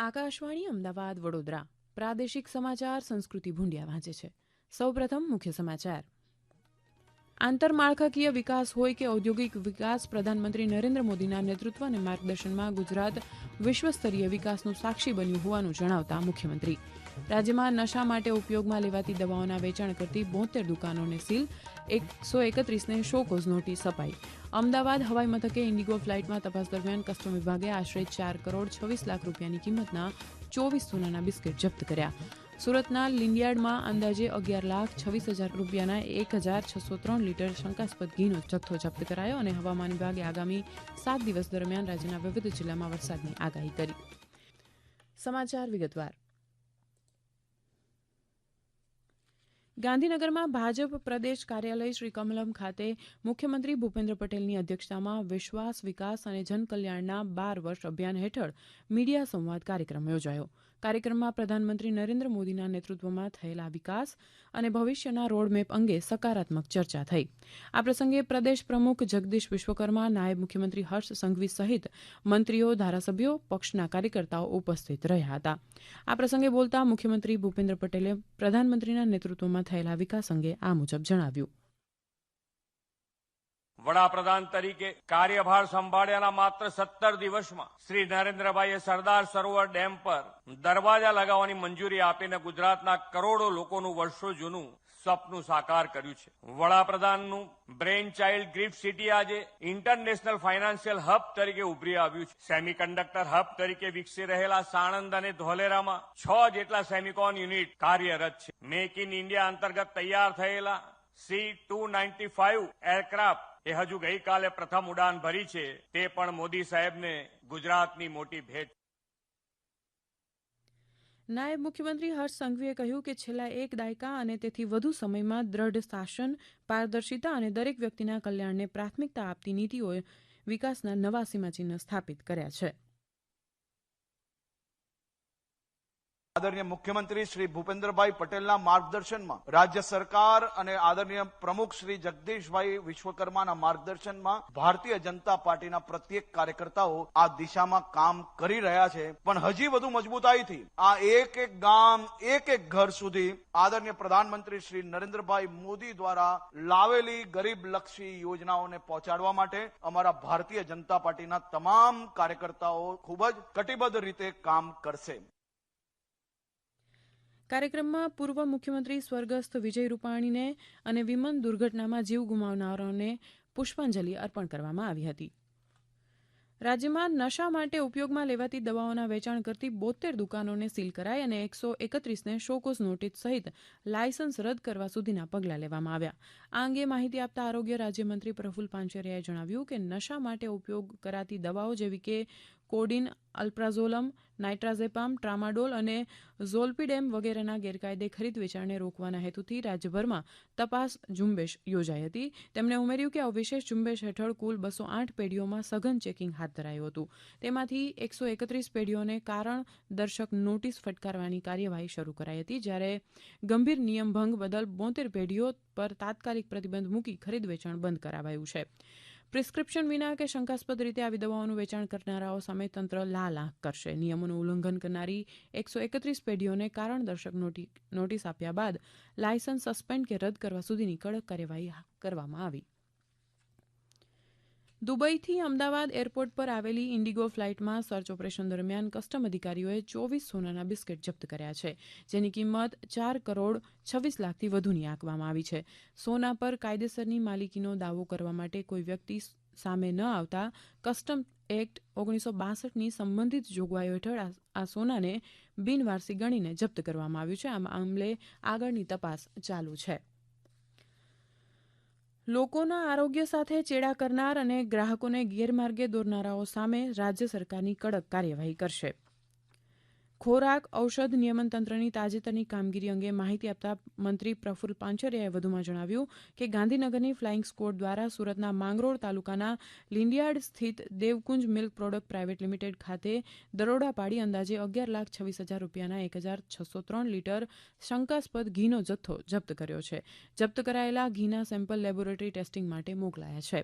આકાશવાણી અમદાવાદ વડોદરા પ્રાદેશિક સમાચાર સંસ્કૃતિ ભૂંડિયા વાંચે છે. સૌપ્રથમ મુખ્ય સમાચાર. આંતરમાળખાકીય વિકાસ હોય કે ઔદ્યોગિક વિકાસ, પ્રધાનમંત્રી નરેન્દ્ર મોદીના નેતૃત્વ અને માર્ગદર્શનમાં ગુજરાત વિશ્વસ્તરીય વિકાસનું સાક્ષી બન્યું હોવાનું જણાવતા મુખ્યમંત્રી રાજ્યમાં નશા માટે ઉપયોગમાં લેવાતી દવાઓના વેચાણ કરતી 72 દુકાનોને સીલ, 131ને શોકોઝ નોટિસ અપાઈ. અમદાવાદ હવાઈ મથકે ઇન્ડિગો ફ્લાઇટમાં તપાસ દરમિયાન કસ્ટમ વિભાગે આશરે 4 કરોડ 26 લાખ રૂપિયાની કિંમતના 24 સોનાના બિસ્કીટ જપ્ત કર્યા. સુરતના લિંડિયાર્ડમાં અંદાજે 11,26,000 રૂપિયાના 1,603 લીટર શંકાસ્પદ ઘીનો જથ્થો જપ્ત કરાયો અને હવામાન વિભાગે આગામી 7 દિવસ દરમિયાન રાજ્યના વિવિધ જિલ્લામાં વરસાદની આગાહી કરી. સમાચાર વિગતવાર. ગાંધીનગરમાં ભાજપ પ્રદેશ કાર્યાલય શ્રી કમલમ ખાતે મુખ્યમંત્રી ભૂપેન્દ્ર પટેલની અધ્યક્ષતામાં વિશ્વાસ, વિકાસ અને જનકલ્યાણના 12 વર્ષ અભિયાન હેઠળ મીડિયા સંવાદ કાર્યક્રમ યોજાયો. કાર્યક્રમમાં પ્રધાનમંત્રી નરેન્દ્ર મોદીના નેતૃત્વમાં થયેલા વિકાસ અને ભવિષ્યના રોડમેપ અંગે સકારાત્મક ચર્ચા થઈ. આ પ્રસંગે પ્રદેશ પ્રમુખ જગદીશ વિશ્વકર્મા, નાયબ મુખ્યમંત્રી હર્ષ સંઘવી સહિત મંત્રીઓ, ધારાસભ્યો, પક્ષના કાર્યકર્તાઓ ઉપસ્થિત રહ્યા હતા. આ પ્રસંગે બોલતા મુખ્યમંત્રી ભૂપેન્દ્ર પટેલે પ્રધાનમંત્રીના નેતૃત્વમાં થયેલા વિકાસ અંગે આ મુજબ જણાવ્યું. વડાપ્રધાન તરીકે કાર્યભાર સંભાળ્યાના માત્ર 17 દિવસમાં શ્રી નરેન્દ્રભાઈએ સરદાર સરોવર ડેમ પર દરવાજા લગાવવાની મંજૂરી આપીને ગુજરાતના કરોડો લોકોનું વર્ષો જૂનું સપનું સાકાર કર્યું છે. વડાપ્રધાનનું બ્રેઇન ચાઇલ્ડ ગિફ્ટ સિટી આજે ઇન્ટરનેશનલ ફાઇનાન્શિયલ હબ તરીકે ઉભરી આવ્યું છે. સેમિકન્ડક્ટર હબ તરીકે વિકસી રહેલા સાણંદ અને ધોલેરામાં 6 જેટલા સેમિકોન યુનિટ કાર્યરત છે. મેક ઇન ઇન્ડિયા અંતર્ગત તૈયાર થયેલા C-295 એરક્રાફ્ટ એ હજુ ગઈકાલે પ્રથમ ઉડાન ભરી છે. તે પણ મોદી સાહેબને ગુજરાતની મોટી ભેટ. નાયબ મુખ્યમંત્રી હર્ષ સંઘવીએ કહ્યું કે છેલ્લા 1 દાયકા અને તેથી વધુ સમયમાં દ્રઢ શાસન, પારદર્શિતા અને દરેક વ્યક્તિના કલ્યાણને પ્રાથમિકતા આપતી નીતિઓએ વિકાસના નવા સીમાચિહ્ન સ્થાપિત કર્યા છે. આદરણીય મુખ્યમંત્રી શ્રી ભૂપેન્દ્રભાઈ પટેલના માર્ગદર્શનમાં રાજ્ય સરકાર અને આદરણીય પ્રમુખ શ્રી જગદીશભાઈ વિશ્વકર્માના માર્ગદર્શનમાં ભારતીય જનતા પાર્ટીના પ્રત્યેક કાર્યકર્તાઓ આ દિશામાં કામ કરી રહ્યા છે. પણ હજી વધુ મજબૂતાઈથી આ એક ગામ, એક ઘર સુધી આદરણીય પ્રધાનમંત્રી શ્રી નરેન્દ્રભાઈ મોદી દ્વારા લાવેલી ગરીબલક્ષી યોજનાઓને પહોંચાડવા માટે અમારા ભારતીય જનતા પાર્ટીના તમામ કાર્યકર્તાઓ ખૂબ જ કટિબદ્ધ રીતે કામ કરશે. કાર્યક્રમમાં પૂર્વ મુખ્યમંત્રી સ્વર્ગસ્થ વિજય રૂપાણીને અને વિમાન દુર્ઘટનામાં જીવ ગુમાવનારાઓને પુષ્પાંજલિ અર્પણ કરવામાં આવી હતી. રાજ્યમાં નશા માટે ઉપયોગમાં લેવાતી દવાઓના વેચાણ કરતી 72 દુકાનોને સીલ કરાઈ અને 131ને શોકોઝ નોટિસ સહિત લાયસન્સ રદ કરવા સુધીના પગલાં લેવામાં આવ્યા. આ અંગે માહિતી આપતા આરોગ્ય રાજ્યમંત્રી પ્રફુલ પાનસેરિયાએ જણાવ્યું કે નશા માટે ઉપયોગ કરાતી દવાઓ જેવી કે કોડીન, અલ્પ્રાઝોલમ, નાઇટ્રાઝેપામ, ટ્રામાડોલ અને ઝોલ્પિડેમ વગેરેના ગેરકાયદે ખરીદ વેચાણને રોકવાના હેતુથી રાજ્યભરમાં તપાસ ઝુંબેશ યોજાઈ હતી. તેમણે ઉમેર્યું કે આ વિશેષ ઝુંબેશ હેઠળ કુલ 208 પેઢીઓમાં સઘન ચેકિંગ હાથ ધરાયું હતું. તેમાંથી 131 પેઢીઓને કારણ દર્શક નોટિસ ફટકારવાની કાર્યવાહી શરૂ કરાઈ હતી, જ્યારે ગંભીર નિયમ ભંગ બદલ 72 પેઢીઓ પર તાત્કાલિક પ્રતિબંધ મૂકી ખરીદ વેચાણ બંધ કરાવાયું છે. પ્રિસ્ક્રિપ્શન વિના કે શંકાસ્પદ રીતે આવી દવાઓનું વેચાણ કરનારાઓ સામે તંત્ર લાલ આંખ કરશે. નિયમોનું ઉલ્લંઘન કરનારી 131 પેઢીઓને કારણ દર્શક નોટિસ આપ્યા બાદ લાયસન્સ સસ્પેન્ડ કે રદ કરવા સુધીની કડક કાર્યવાહી કરવામાં આવી. દુબઈથી અમદાવાદ એરપોર્ટ પર આવેલી ઇન્ડિગો ફ્લાઇટમાં સર્ચ ઓપરેશન દરમિયાન કસ્ટમ અધિકારીઓએ 24 સોનાના બિસ્કીટ જપ્ત કર્યા છે, જેની કિંમત 4 કરોડ 26 લાખથી વધુની આંકવામાં આવી છે. સોના પર કાયદેસરની માલિકીનો દાવો કરવા માટે કોઈ વ્યક્તિ સામે ન આવતા કસ્ટમ એક્ટ 1962ની સંબંધિત જોગવાઈઓ હેઠળ આ સોનાને બિનવારસી ગણીને જપ્ત કરવામાં આવ્યું છે. આ મામલે આગળની તપાસ ચાલુ છે. લોકોના આરોગ્ય સાથે ચેડા કરનાર અને ગ્રાહકોને ગેરમાર્ગે દોરનારાઓ સામે રાજ્ય સરકારની કડક કાર્યવાહી કરશે. ખોરાક ઔષધ નિયમન તંત્રની તાજેતરની કામગીરી અંગે માહિતી આપતા મંત્રી પ્રફુલ્લ પાનછરિયાએ વધુમાં જણાવ્યું કે ગાંધીનગરની ફ્લાઇંગ સ્ક્વોડ દ્વારા સુરતના માંગરોળ તાલુકાના લીંડિયાડ સ્થિત દેવકુંજ મિલ્ક પ્રોડક્ટ પ્રાઇવેટ લિમિટેડ ખાતે દરોડા પાડી અંદાજે 11,26,000 રૂપિયાના 1,603 લીટર શંકાસ્પદ ઘીનો જથ્થો જપ્ત કર્યો છે. જપ્ત કરાયેલા ઘીના સેમ્પલ લેબોરેટરી ટેસ્ટિંગ માટે મોકલાયા છે.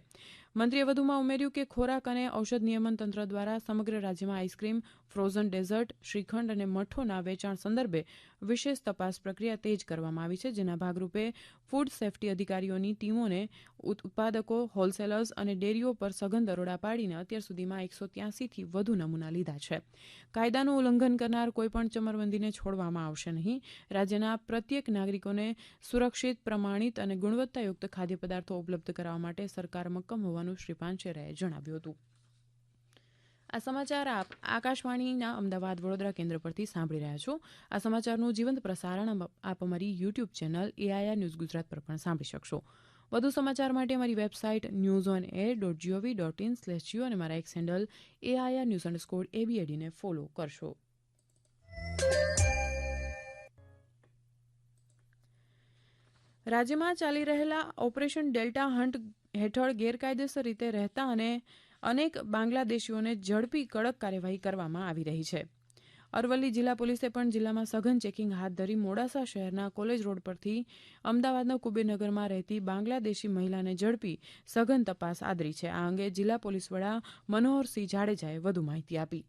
મંત્રીએ વધુમાં ઉમેર્યું કે ખોરાક અને ઔષધ નિયમન તંત્ર દ્વારા સમગ્ર રાજ્યમાં આઈસ્ક્રીમ, ફ્રોઝન ડેઝર્ટ, શ્રીખંડ અને મઠોના વેચાણ સંદર્ભે વિશેષ તપાસ પ્રક્રિયા તેજ કરવામાં આવી છે, જેના ભાગરૂપે ફૂડ સેફ્ટી અધિકારીઓની ટીમોને ઉત્પાદકો, હોલસેલર્સ અને ડેરીઓ પર સઘન દરોડા પાડીને અત્યાર સુધીમાં 183થી વધુ નમૂના લીધા છે. કાયદાનું ઉલ્લંઘન કરનાર કોઈપણ ચમરબંધીને છોડવામાં આવશે નહીં. રાજ્યના પ્રત્યેક નાગરિકોને સુરક્ષિત, પ્રમાણિત અને ગુણવત્તાયુક્ત ખાદ્ય પદાર્થો ઉપલબ્ધ કરાવવા માટે સરકાર મક્કમ હોવાનું શ્રી પાનછેરિયાએ જણાવ્યું હતું. આ સમાચાર આપ આકાશવાણીના અમદાવાદ વડોદરા કેન્દ્ર પરથી સાંભળી રહ્યા છો. આ સમાચારનું જીવંત પ્રસારણ આપ અમારી YouTube channel AIR news Gujarat પર પણ સાંભળી શકશો. વધુ સમાચાર માટે અમારી વેબસાઇટ newsonair.gov.in/geo અને મારા એક્સ હેન્ડલ AIR_news_ABAD ને ફોલો કરશો. રાજ્યમાં ચાલી રહેલા ઓપરેશન ડેલ્ટા હન્ટ હેઠળ ગેરકાયદેસર રીતે રહેતા અને અનેક બાંગ્લાદેશીઓને ઝડપી કડક કાર્યવાહી કરવામાં આવી રહી છે. અરવલ્લી જિલ્લા પોલીસે પણ જિલ્લામાં સઘન ચેકિંગ હાથ ધરી મોડાસા શહેરના કોલેજ રોડ પરથી અમદાવાદના કુબેરનગરમાં રહેતી બાંગ્લાદેશી મહિલાને ઝડપી સઘન તપાસ આદરી છે. આ અંગે જિલ્લા પોલીસ વડા મનોહરસિંહ જાડેજાએ વધુ માહિતી આપી.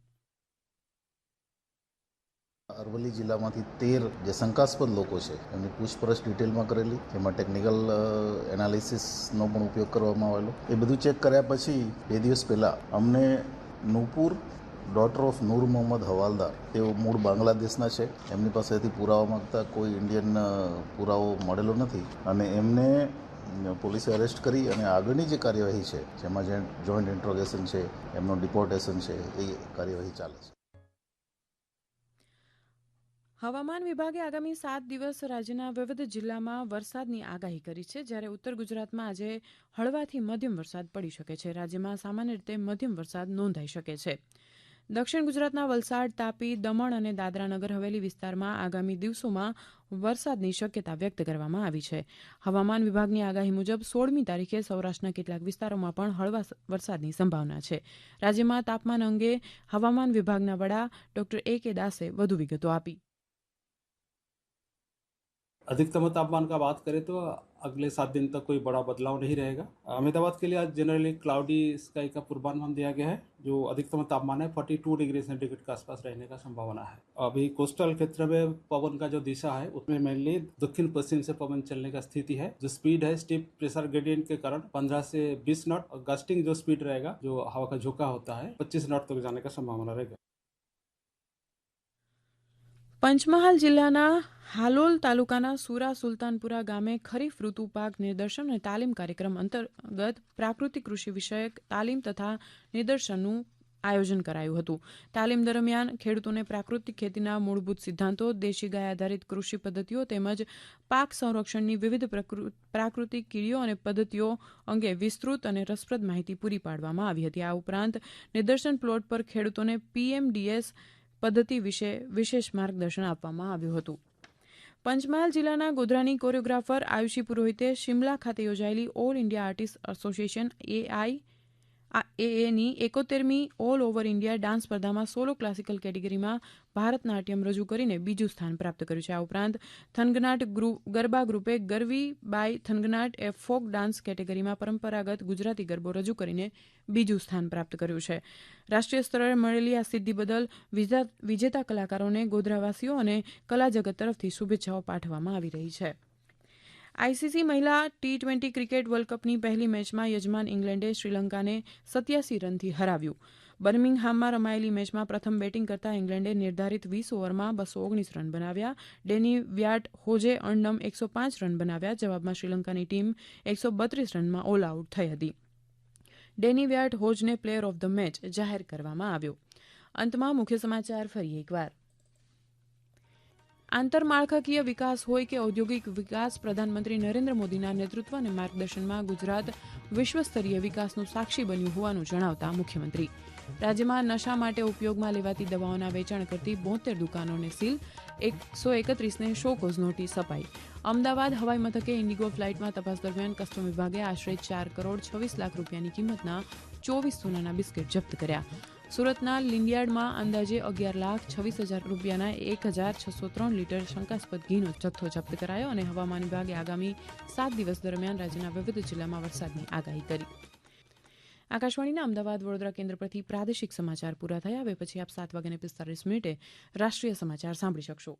અરવલ્લી જિલ્લામાંથી 13 જે શંકાસ્પદ લોકો છે એમની પૂછપરછ ડિટેલમાં કરેલી, એમાં ટેકનિકલ એનાલિસિસનો પણ ઉપયોગ કરવામાં આવેલો. એ બધું ચેક કર્યા પછી 2 દિવસ પહેલાં અમને નૂપુર ડોટર ઓફ નૂર મોહમ્મદ હવાલદાર, તેઓ મૂળ બાંગ્લાદેશના છે, એમની પાસેથી પુરાવા માંગતા કોઈ ઇન્ડિયન પુરાવો મળેલો નથી અને એમને પોલીસે અરેસ્ટ કરી અને આગળની જે કાર્યવાહી છે, જેમાં જે જોઈન્ટ ઇન્ટ્રોગેશન છે, એમનો ડિપોર્ટેશન છે, એ કાર્યવાહી ચાલે છે. હવામાન વિભાગે આગામી 7 દિવસ રાજ્યના વિવિધ જિલ્લામાં વરસાદની આગાહી કરી છે, જ્યારે ઉત્તર ગુજરાતમાં આજે હળવાથી મધ્યમ વરસાદ પડી શકે છે. રાજ્યમાં સામાન્ય રીતે મધ્યમ વરસાદ નોંધાઈ શકે છે. દક્ષિણ ગુજરાતના વલસાડ, તાપી, દમણ અને દાદરાનગર હવેલી વિસ્તારમાં આગામી દિવસોમાં વરસાદની શક્યતા વ્યક્ત કરવામાં આવી છે. હવામાન વિભાગની આગાહી મુજબ 16મી તારીખે સૌરાષ્ટ્રના કેટલાક વિસ્તારોમાં પણ હળવા વરસાદની સંભાવના છે. રાજ્યમાં તાપમાન અંગે હવામાન વિભાગના વડા ડોક્ટર A.K. દાસે વધુ વિગતો આપી. अधिकतम तापमान का बात करें तो अगले 7 दिन तक कोई बड़ा बदलाव नहीं रहेगा. अहमदाबाद के लिए आज जनरली क्लाउडी स्काई का पूर्वानुमान दिया गया है, जो अधिकतम तापमान है 42 डिग्री सेंटीग्रेड के आसपास रहने का संभावना है. अभी कोस्टल क्षेत्र में पवन का जो दिशा है उसमें मेनली दक्षिण पश्चिम से पवन चलने का स्थिति है. जो स्पीड है स्टीप प्रेशर ग्रेडियंट के कारण 15 से 20 नॉट, और गस्टिंग जो स्पीड रहेगा, जो हवा का झोंका होता है, 25 नॉट तक जाने का संभावना रहेगा. પંચમહાલ જિલ્લાના હાલોલ તાલુકાના સુરા સુલતાનપુરા ગામે ખરીફ ઋતુ પાક નિદર્શન અને તાલીમ કાર્યક્રમ અંતર્ગત પ્રાકૃતિક કૃષિ વિષયક તાલીમ તથા નિદર્શનનું આયોજન કરાયું હતું. તાલીમ દરમિયાન ખેડૂતોને પ્રાકૃતિક ખેતીના મૂળભૂત સિદ્ધાંતો, દેશી ગાય આધારિત કૃષિ પદ્ધતિઓ તેમજ પાક સંરક્ષણની વિવિધ પ્રાકૃતિક કીડીઓ અને પદ્ધતિઓ અંગે વિસ્તૃત અને રસપ્રદ માહિતી પૂરી પાડવામાં આવી હતી. આ ઉપરાંત નિદર્શન પ્લોટ પર ખેડૂતોને PMDS પદ્ધતિ વિશે વિશેષ માર્ગદર્શન આપવામાં આવ્યું હતું. પંચમહાલ જિલ્લાના ગોધરાની કોરિયોગ્રાફર આયુષી પુરોહિતે શિમલા ખાતે યોજાયેલી ઓલ ઇન્ડિયા આર્ટિસ્ટ એસોસિએશન AAની 71મી ઓલ ઓવર ઇન્ડિયા ડાન્સ સ્પર્ધામાં સોલો ક્લાસિકલ કેટેગરીમાં ભારતનાટ્યમ રજૂ કરીને બીજું સ્થાન પ્રાપ્ત કર્યું છે. આ ઉપરાંત થનગનાટ ગરબા ગ્રુપે ગરવી બાય થનગનાટ એ ફોક ડાન્સ કેટેગરીમાં પરંપરાગત ગુજરાતી ગરબો રજૂ કરીને બીજું સ્થાન પ્રાપ્ત કર્યું છે. રાષ્ટ્રીય સ્તરે મળેલી આ સિદ્ધિ બદલ વિજેતા કલાકારોને ગોધરાવાસીઓ અને કલા જગત તરફથી શુભેચ્છાઓ પાઠવવામાં આવી રહી છે. આઈસીસી મહિલા T20 ક્રિકેટ વર્લ્ડ કપની પહેલી મેચમાં યજમાન ઇંગ્લેન્ડે શ્રીલંકાને 87 રનથી હરાવ્યું. બર્મિંગહામમાં રમાયેલી મેચમાં પ્રથમ બેટિંગ કરતા ઇંગ્લેન્ડે નિર્ધારિત 20 ઓવરમાં 219 રન બનાવ્યા. ડેની વ્યાટ હોજે અણનમ 105 રન બનાવ્યા. જવાબમાં શ્રીલંકાની ટીમ 132 રનમાં ઓલ આઉટ થઈ હતી. ડેની વ્યાટ હોજને પ્લેયર ઓફ ધ મેચ જાહેર કરવામાં આવ્યો. અંતમાં મુખ્ય સમાચાર ફરી એકવાર. આંતરમાળખાકીય વિકાસ હોય કે ઔદ્યોગિક વિકાસ, પ્રધાનમંત્રી નરેન્દ્ર મોદીના નેતૃત્વ અને માર્ગદર્શનમાં ગુજરાત વિશ્વસ્તરીય વિકાસનું સાક્ષી બન્યું હોવાનું જણાવતા મુખ્યમંત્રી રાજ્યમાં નશા માટે ઉપયોગમાં લેવાતી દવાઓના વેચાણ કરતી 72 દુકાનોને સીલ, 131ને શોકોઝ નોટિસ અપાઈ. અમદાવાદ હવાઈ મથકે ઇન્ડિગો ફ્લાઇટમાં તપાસ દરમિયાન કસ્ટમ વિભાગે આશરે 4 કરોડ 26 લાખ રૂપિયાની કિંમતના 24 સોનાના બિસ્કિટ જપ્ત કર્યા. સુરતના લિંડિયાર્ડમાં અંદાજે 11,26,000 રૂપિયાના 1,603 લીટર શંકાસ્પદ ઘીનો જથ્થો જપ્ત કરાયો અને હવામાન વિભાગે આગામી 7 દિવસ દરમિયાન રાજ્યના વિવિધ જિલ્લામાં વરસાદની આગાહી કરી. આકાશવાણીના અમદાવાદ વડોદરા કેન્દ્ર પરથી પ્રાદેશિક સમાચાર પૂરા થયા. હવે પછી આપ 7:45 રાષ્ટ્રીય સમાચાર સાંભળી શકશો.